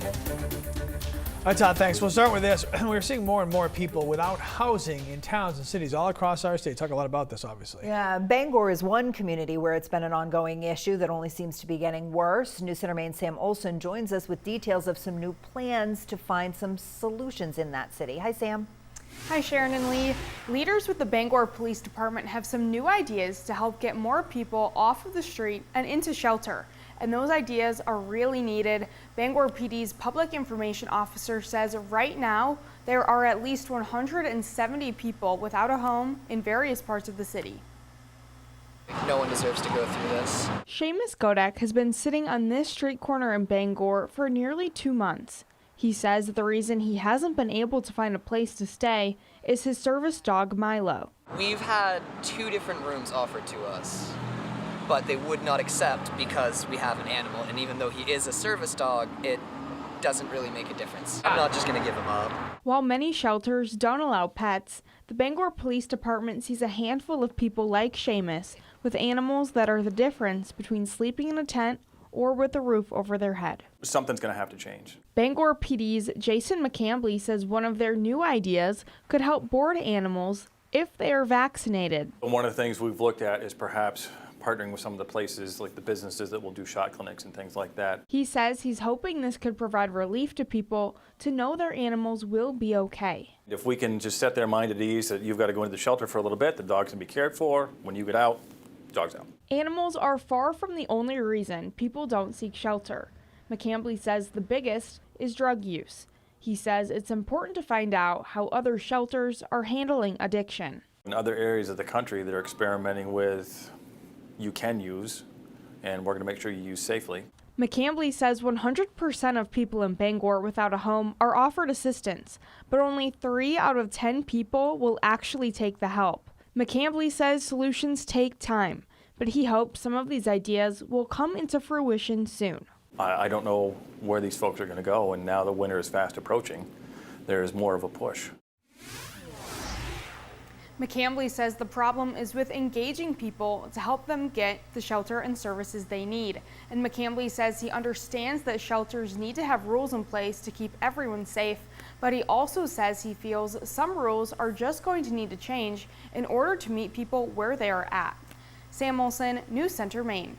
All right, Todd, thanks. We'll start with this. We're seeing more and more people without housing in towns and cities all across our state. Talk a lot about this, obviously. Yeah, Bangor is one community where it's been an ongoing issue that only seems to be getting worse. News Center Maine's Sam Olson joins us with details of some new plans to find some solutions in that city. Hi, Sam. Hi, Sharon and Lee. Leaders with the Bangor Police Department have some new ideas to help get more people off of the street and into shelter. And those ideas are really needed. Bangor PD's public information officer says right now there are at least 170 people without a home in various parts of the city. No one deserves to go through this. Seamus Godek has been sitting on this street corner in Bangor for nearly 2 months. He says the reason he hasn't been able to find a place to stay is his service dog, Milo. We've had 2 different rooms offered to us, but they would not accept because we have an animal, and even though he is a service dog, it doesn't really make a difference. I'm not just going to give him up. While many shelters don't allow pets, the Bangor Police Department sees a handful of people like Seamus with animals that are the difference between sleeping in a tent or with a roof over their head. Something's going to have to change. Bangor PD's Jason McCambly says one of their new ideas could help board animals if they are vaccinated. One of the things we've looked at is perhaps partnering with some of the places, like the businesses that will do shot clinics and things like that. He says he's hoping this could provide relief to people to know their animals will be okay. If we can just set their mind at ease that you've got to go into the shelter for a little bit, the dog's can be cared for. When you get out, the dog's out. Animals are far from the only reason people don't seek shelter. McCambly says the biggest is drug use. He says it's important to find out how other shelters are handling addiction. In other areas of the country, they're experimenting with you can use, and we're going to make sure you use safely. McCambly says 100% of people in Bangor without a home are offered assistance, but only 3 out of 10 people will actually take the help. McCambly says solutions take time, but he hopes some of these ideas will come into fruition soon. I don't know where these folks are going to go, and now the winter is fast approaching. There is more of a push. McCambly says the problem is with engaging people to help them get the shelter and services they need. And McCambly says he understands that shelters need to have rules in place to keep everyone safe, but he also says he feels some rules are just going to need to change in order to meet people where they are at. Sam Olson, News Center, Maine.